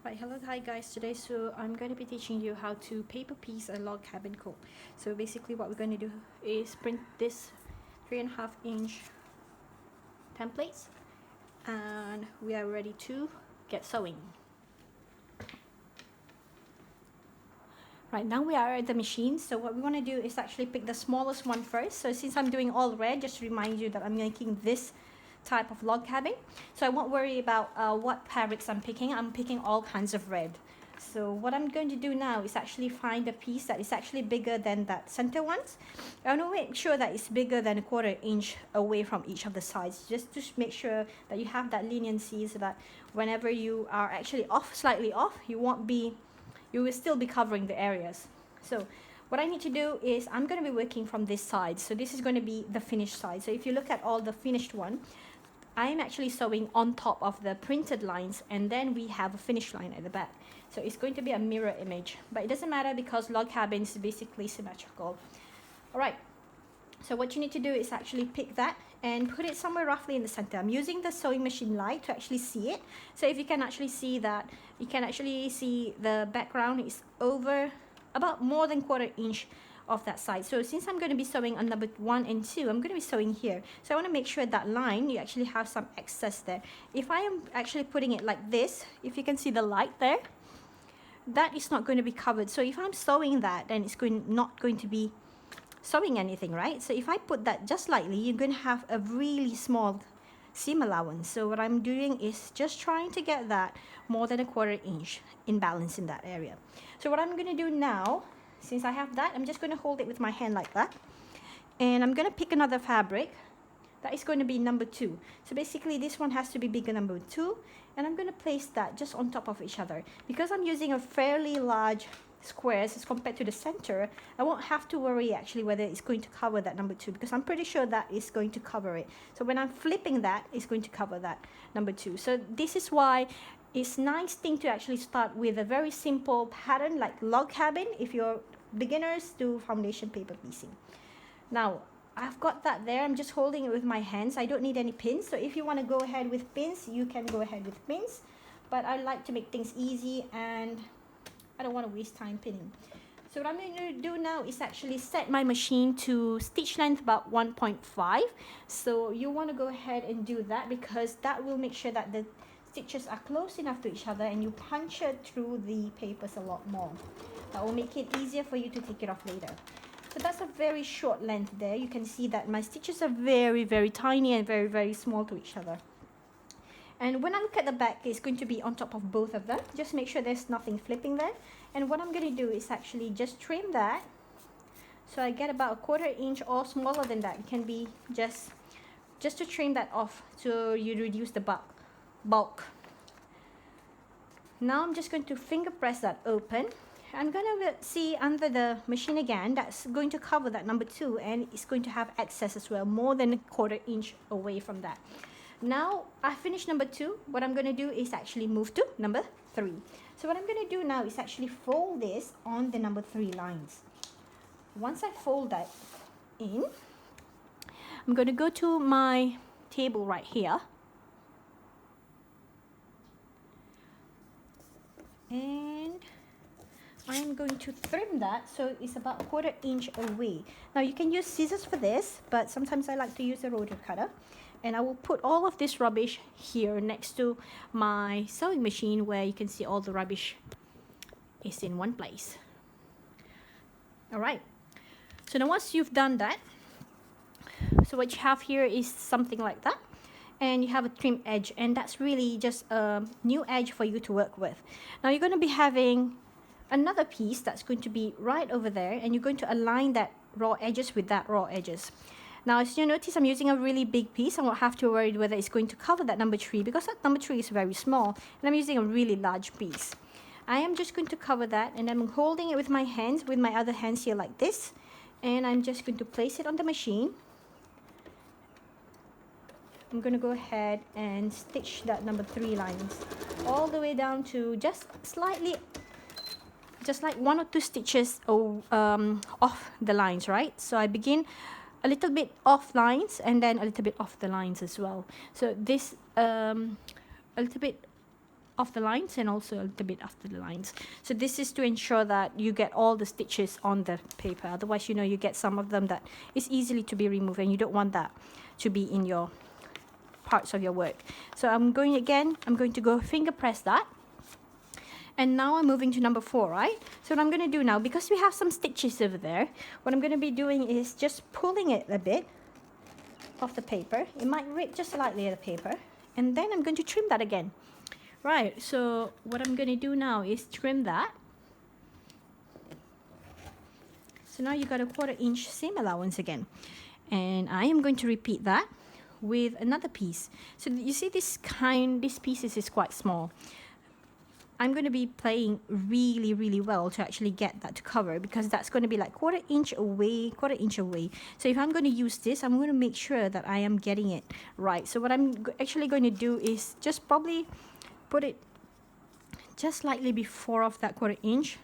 Right, hello, hi guys. Today, I'm going to be teaching you how to paper piece a log cabin quilt. So basically, what we're going to do is print this 3.5-inch templates, and we are ready to get sewing. Right, now we are at the machine. So what we want to do is actually pick the smallest one first. So since I'm doing all red, just to remind you that I'm making this type of log cabin, so I won't worry about what fabrics I'm picking. I'm picking all kinds of red. So what I'm going to do now is actually find a piece that is actually bigger than that center ones. I want to make sure that it's bigger than a 1/4 inch away from each of the sides, just to make sure that you have that leniency, so that whenever you are actually slightly off, you will still be covering the areas. So what I need to do is I'm going to be working from this side. So this is going to be the finished side. So if you look at all the finished one, I'm actually sewing on top of the printed lines, and then we have a finished line at the back. So it's going to be a mirror image, but it doesn't matter because log cabin is basically symmetrical. All right, so what you need to do is actually pick that and put it somewhere roughly in the center. I'm using the sewing machine light to actually see it. So if you can actually see that, you can actually see the background is over about more than 1/4 inch of that side. So since I'm going to be sewing on number 1 and 2, I'm going to be sewing here. So I want to make sure that line, you actually have some excess there. If I am actually putting it like this, if you can see the light there, that is not going to be covered. So if I'm sewing that, then it's not going to be sewing anything, right? So if I put that just lightly, you're going to have a really small seam allowance. So what I'm doing is just trying to get that more than a 1/4 inch imbalance in that area. So what I'm going to do now, since I have that, I'm just going to hold it with my hand like that, and I'm going to pick another fabric that is going to be number 2. So basically this one has to be bigger number 2, and I'm going to place that just on top of each other. Because I'm using a fairly large squares as compared to the center, I won't have to worry actually whether it's going to cover that number 2, because I'm pretty sure that is going to cover it. So when I'm flipping that, it's going to cover that number 2. So this is why it's nice thing to actually start with a very simple pattern like log cabin if you're beginners to foundation paper piecing. Now I've got that there. I'm just holding it with my hands. I don't need any pins. So if you want to go ahead with pins, you can go ahead with pins, but I like to make things easy and I don't want to waste time pinning. So what I'm going to do now is actually set my machine to stitch length about 1.5. So you want to go ahead and do that, because that will make sure that the stitches are close enough to each other and you puncture through the papers a lot more. That will make it easier for you to take it off later. So that's a very short length there. You can see that my stitches are very, very tiny and very, very small to each other. And when I look at the back, it's going to be on top of both of them. Just make sure there's nothing flipping there. And what I'm going to do is actually just trim that. So I get about a 1/4 inch or smaller than that. It can be just to trim that off so you reduce the bulk. Now I'm just going to finger press that open. I'm going to see under the machine again, that's going to cover that number 2, and it's going to have excess as well, more than a 1/4 inch away from that. Now I finished number 2. What I'm going to do is actually move to number 3. So what I'm going to do now is actually fold this on the number 3 lines. Once I fold that in, I'm going to go to my table right here, and I'm going to trim that so it's about a 1/4 inch away. Now you can use scissors for this, but sometimes I like to use a rotary cutter. And I will put all of this rubbish here next to my sewing machine, where you can see all the rubbish is in one place. Alright, so now once you've done that, so what you have here is something like that. And you have a trim edge, and that's really just a new edge for you to work with. Now you're going to be having another piece that's going to be right over there, and you're going to align that raw edges with that raw edges. Now as you notice, I'm using a really big piece. I won't have to worry whether it's going to cover that number 3, because that number 3 is very small, and I'm using a really large piece. I am just going to cover that, and I'm holding it with my hands, with my other hands here like this, and I'm just going to place it on the machine. I'm going to go ahead and stitch that number 3 lines all the way down to just slightly, just like 1 or 2 stitches off the lines, right? So I begin a little bit off lines and then a little bit off the lines as well. So this a little bit off the lines and also a little bit after the lines. So this is to ensure that you get all the stitches on the paper. Otherwise, you know, you get some of them that is easily to be removed, and you don't want that to be in your parts of your work. So I'm going to go finger press that. And now I'm moving to number 4, right? So what I'm going to do now, because we have some stitches over there, what I'm going to be doing is just pulling it a bit off the paper. It might rip just slightly at the paper. And then I'm going to trim that again. Right, so what I'm going to do now is trim that. So now you got a 1/4 inch seam allowance again. And I am going to repeat that with another piece. So you see these pieces is quite small. I'm going to be playing really, really well to actually get that to cover, because that's going to be like 1/4 inch away. So if I'm going to use this, I'm going to make sure that I am getting it right. So what I'm actually going to do is just probably put it just slightly before of that 1/4 inch,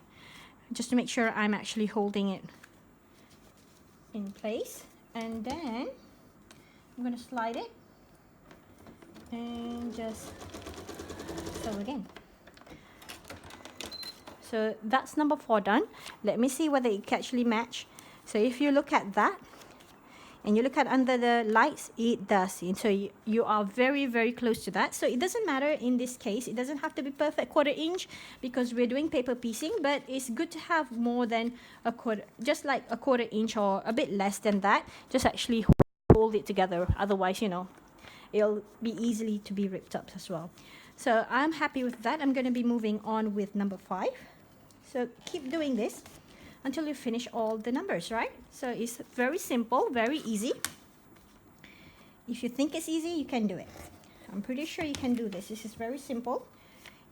just to make sure I'm actually holding it in place. And then I'm going to slide it and just sew again. So that's number 4 done. Let me see whether it can actually match. So if you look at that and you look at under the lights, it does. And so you are very, very close to that. So it doesn't matter in this case. It doesn't have to be perfect 1/4 inch, because we're doing paper piecing, but it's good to have more than a quarter, just like a 1/4 inch or a bit less than that. Just actually hold it together. Otherwise, you know, it'll be easily to be ripped up as well. So I'm happy with that. I'm going to be moving on with number 5. So keep doing this until you finish all the numbers, right? So it's very simple, very easy. If you think it's easy, you can do it. I'm pretty sure you can do this. This is very simple.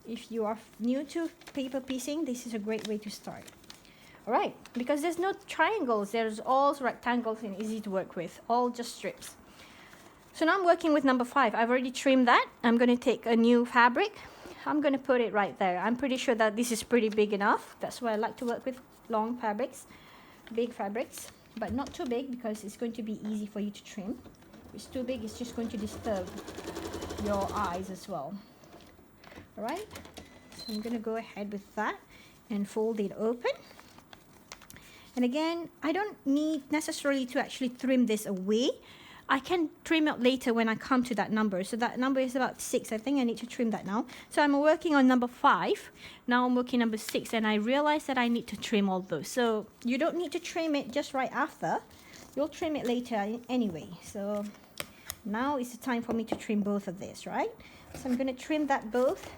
If you are new to paper piecing, this is a great way to start. All right, because there's no triangles, there's all rectangles and easy to work with, all just strips. So now I'm working with number 5. I've already trimmed that. I'm going to take a new fabric. I'm going to put it right there. I'm pretty sure that this is pretty big enough. That's why I like to work with long fabrics, big fabrics, but not too big, because it's going to be easy for you to trim. If it's too big, it's just going to disturb your eyes as well. All right, so I'm going to go ahead with that and fold it open. And again, I don't need necessarily to actually trim this away. I can trim it later when I come to that number. So that number is about 6. I think I need to trim that now. So I'm working on number 5. Now I'm working number 6, and I realize that I need to trim all those. So you don't need to trim it just right after. You'll trim it later anyway. So now is the time for me to trim both of this, right? So I'm going to trim that both.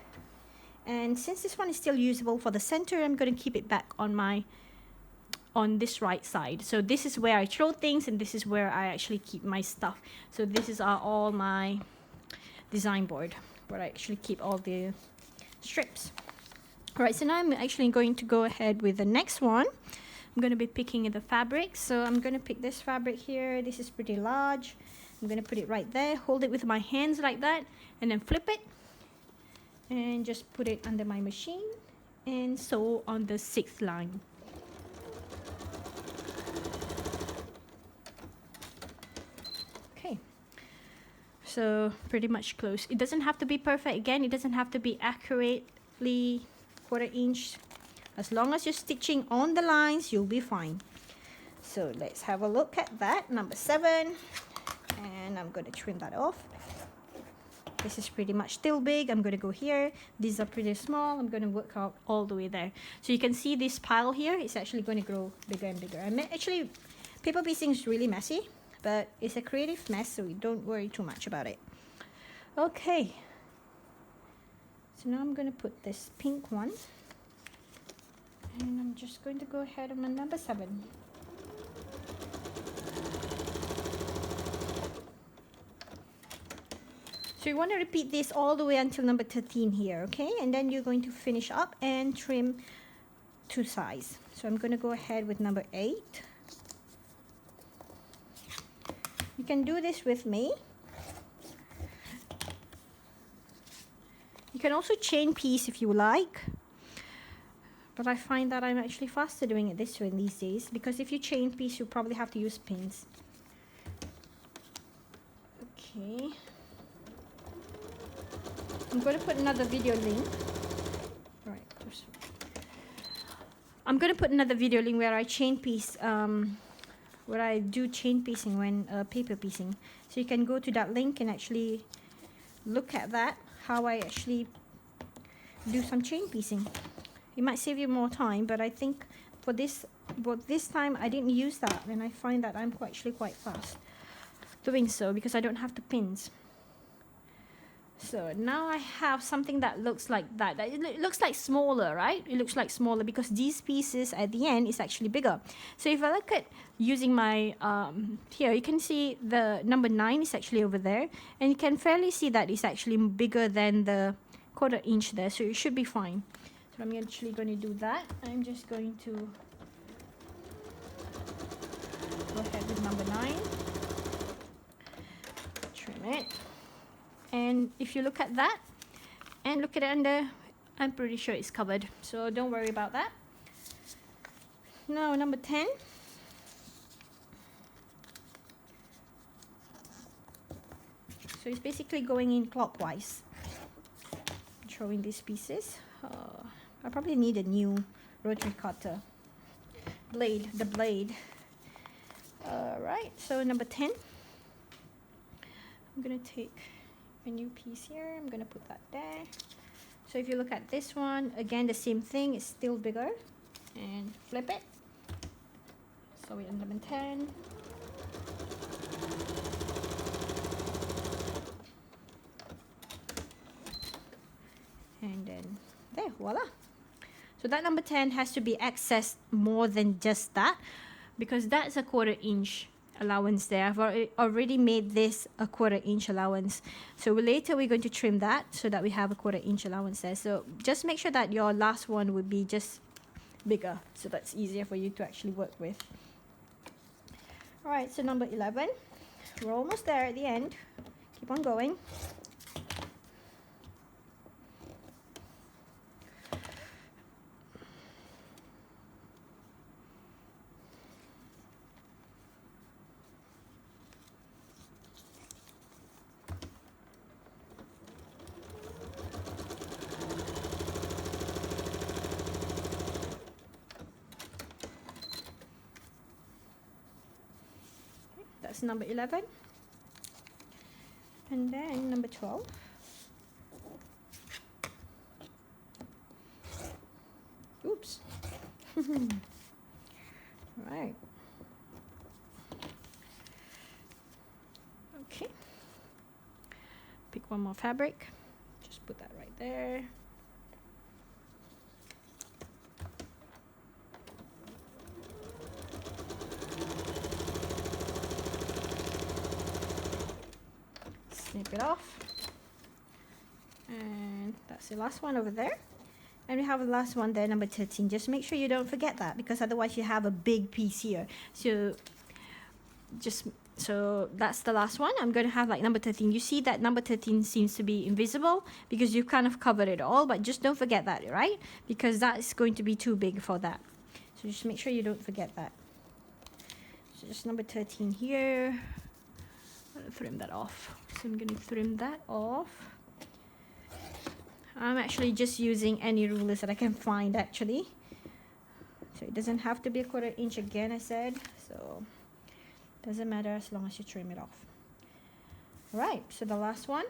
And since this one is still usable for the center, I'm going to keep it back on this right side. So this is where I throw things, and this is where I actually keep my stuff. So this is all my design board, where I actually keep all the strips. All right, so now I'm actually going to go ahead with the next one. I'm going to be picking the fabric. So I'm going to pick this fabric here. This is pretty large. I'm going to put it right there, hold it with my hands like that, and then flip it and just put it under my machine and sew on the 6th line. So pretty much close. It doesn't have to be perfect. Again, it doesn't have to be accurately 1/4 inch. As long as you're stitching on the lines, you'll be fine. So let's have a look at that. Number 7. And I'm going to trim that off. This is pretty much still big. I'm going to go here. These are pretty small. I'm going to work out all the way there. So you can see this pile here is actually going to grow bigger and bigger. I mean, actually, paper piecing is really messy. But it's a creative mess, so we don't worry too much about it. Okay. So now I'm going to put this pink one. And I'm just going to go ahead on my number 7. So you want to repeat this all the way until number 13 here, okay? And then you're going to finish up and trim 2 sides. So I'm going to go ahead with number 8. You can do this with me. You can also chain piece if you like. But I find that I'm actually faster doing it this way these days, because if you chain piece, you probably have to use pins. Okay. I'm going to put another video link. All right, I'm going to put another video link where I chain piece, where I do chain piecing when paper piecing. So you can go to that link and actually look at that, how I actually do some chain piecing. It might save you more time, but I think for this time I didn't use that, and I find that I'm actually quite fast doing so because I don't have the pins. So now I have something that looks like that. It looks like smaller, right? It looks like smaller because these pieces at the end is actually bigger. So if I look at using my, here you can see the number 9 is actually over there. And you can fairly see that it's actually bigger than the 1/4 inch there. So it should be fine. So I'm actually going to do that. I'm just going to go ahead with number 9. Trim it. And if you look at that and look at it under, I'm pretty sure it's covered, so don't worry about that. Now number 10. So it's basically going in clockwise, showing these pieces. I probably need a new rotary cutter blade, the blade. Alright, so number 10, I'm gonna take a new piece here. I'm gonna put that there. So if you look at this one, again the same thing, it's still bigger, and flip it. So we're on number 10. And then there, voila. So that number 10 has to be accessed more than just that, because that's a 1/4 inch allowance there. I've already made this a 1/4 inch allowance, so later we're going to trim that so that we have a 1/4 inch allowance there. So just make sure that your last one would be just bigger, so that's easier for you to actually work with. All right, so number 11, we're almost there at the end. Keep on going. That's number 11. And then number 12. Oops. Right. Okay. Pick one more fabric. Just put that right there. Snip it off, and that's the last one over there, and we have the last one there, number 13. Just make sure you don't forget that, because otherwise you have a big piece here. So that's the last one. I'm going to have like number 13. You see that number 13 seems to be invisible because you've kind of covered it all, but just don't forget that, right? Because that's going to be too big for that. So just make sure you don't forget that. So just number 13 here. I'm going to trim that off. So I'm going to trim that off. I'm actually just using any rulers that I can find actually. So it doesn't have to be a 1/4 inch again, I said. So doesn't matter as long as you trim it off. Alright, so the last one.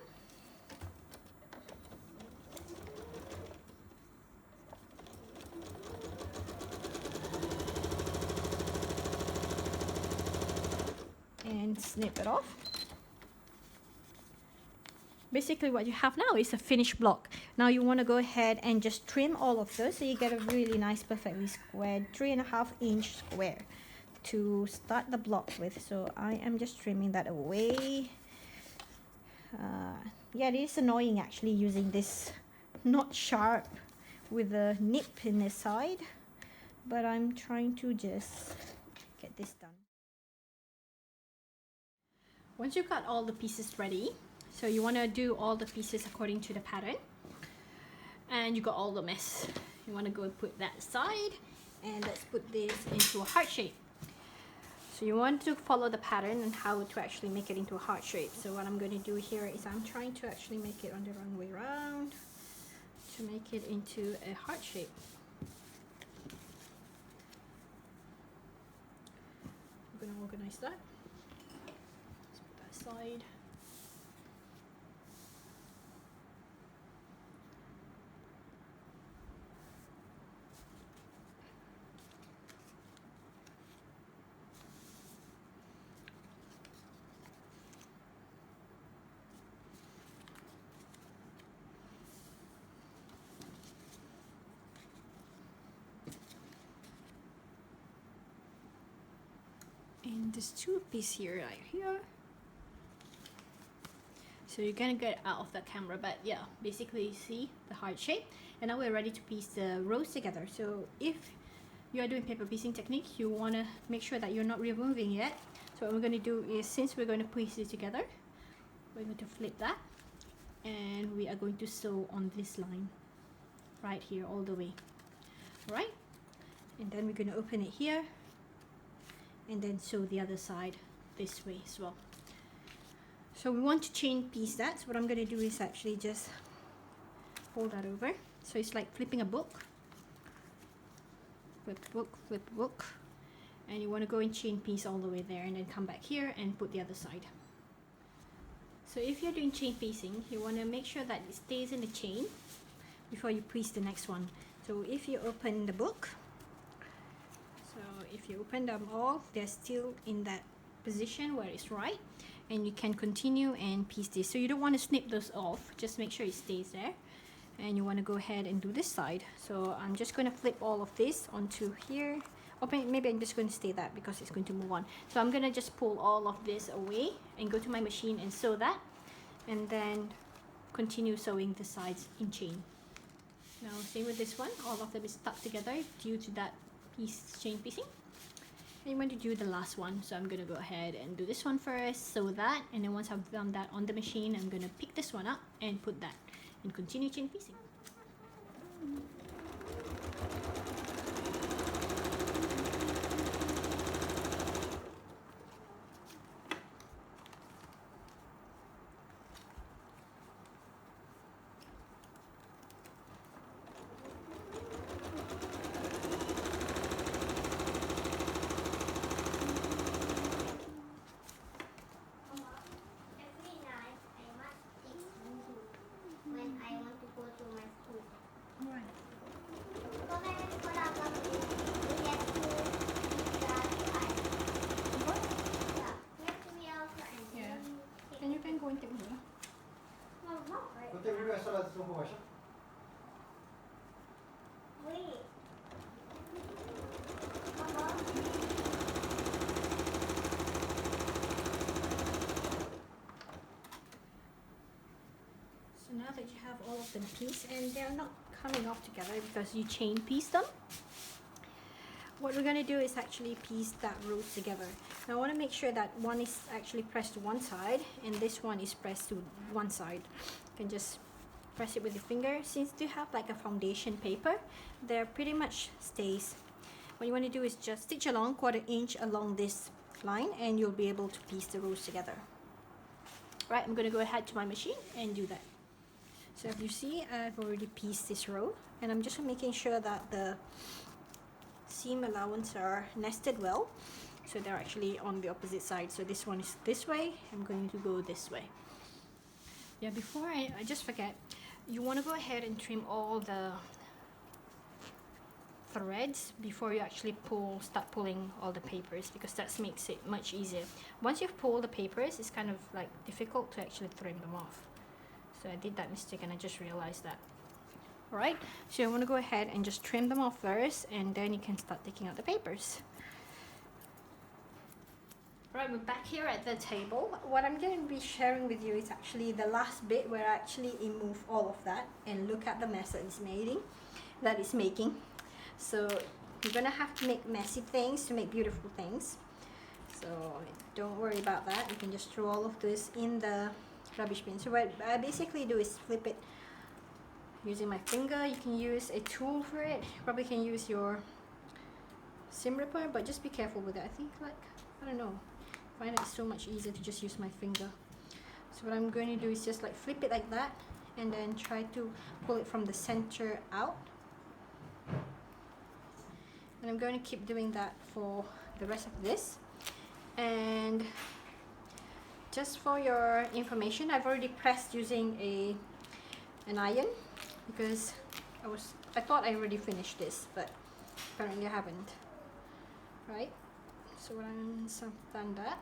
And snip it off. Basically what you have now is a finished block. Now you want to go ahead and just trim all of those so you get a really nice perfectly squared 3.5 inch square to start the block with. So I am just trimming that away. Yeah, it is annoying actually using this not sharp with a nip in the side, but I'm trying to just get this done. Once you've got all the pieces ready, so you want to do all the pieces according to the pattern, and you got all the mess. You want to go put that aside, and let's put this into a heart shape. So you want to follow the pattern and how to actually make it into a heart shape. So what I'm going to do here is I'm trying to actually make it on the wrong way around to make it into a heart shape. I'm going to organize that. Let's put that aside. And there's two pieces here, right here. So you're gonna get out of the camera, but yeah, basically you see the heart shape. And now we're ready to piece the rows together. So if you are doing paper piecing technique, you wanna make sure that you're not removing yet. So what we're gonna do is, since we're going to piece it together, we're going to flip that, and we are going to sew on this line right here all the way. All right, and then we're going to open it here and then sew the other side this way as well. So we want to chain piece that. So what I'm going to do is actually just fold that over. So it's like flipping a book. Flip book, flip book. And you want to go and chain piece all the way there and then come back here and put the other side. So if you're doing chain piecing, you want to make sure that it stays in the chain before you piece the next one. So if you open the book, so if you open them all, they're still in that position where it's right, and you can continue and piece this. So you don't want to snip those off, just make sure it stays there. And you want to go ahead and do this side. So I'm just going to flip all of this onto here. Open, maybe I'm just going to stay that because it's going to move on. So I'm going to just pull all of this away and go to my machine and sew that, and then continue sewing the sides in chain. Now same with this one, all of them is stuck together due to that piece chain piecing. And you want to do the last one, so I'm going to go ahead and do this one first, sew that, and then once I've done that on the machine, I'm going to pick this one up and put that and continue chain piecing. So now that you have all of them pieced, and they're not coming off together because you chain piece them, what we're going to do is actually piece that row together. Now I want to make sure that one is actually pressed to one side and this one is pressed to one side. You can just press it with your finger. Since you have like a foundation paper, they're pretty much stays. What you want to do is just stitch along 1/4 inch along this line, and you'll be able to piece the rows together. Right, I'm going to go ahead to my machine and do that. So if you see, I've already pieced this row, and I'm just making sure that the seam allowance are nested well, so they're actually on the opposite side. So this one is this way, I'm going to go this way. Yeah, before I just forget, you want to go ahead and trim all the threads before you actually start pulling all the papers, because that makes it much easier. Once you've pulled the papers, it's kind of like difficult to actually trim them off. So I did that mistake and I just realized that. Alright, so you want to go ahead and just trim them off first, and then you can start taking out the papers. Right, we're back here at the table. What I'm going to be sharing with you is actually the last bit where I actually remove all of that and look at the mess that it's making. So you're going to have to make messy things to make beautiful things. So don't worry about that. You can just throw all of this in the rubbish bin. So what I basically do is flip it using my finger. You can use a tool for it. You probably can use your seam ripper, but just be careful with it. I think like I don't know, I find it so much easier to just use my finger. So what I'm going to do is just like flip it like that and then try to pull it from the center out. And I'm going to keep doing that for the rest of this. And just for your information, I've already pressed using an iron because I thought I already finished this, but apparently I haven't. Right? So once I've done that,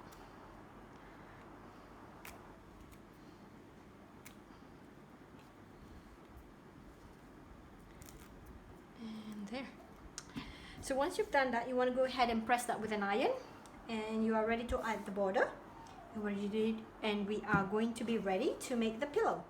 and there. So once you've done that, you want to go ahead and press that with an iron, and you are ready to add the border. And what you did, and we are going to be ready to make the pillow.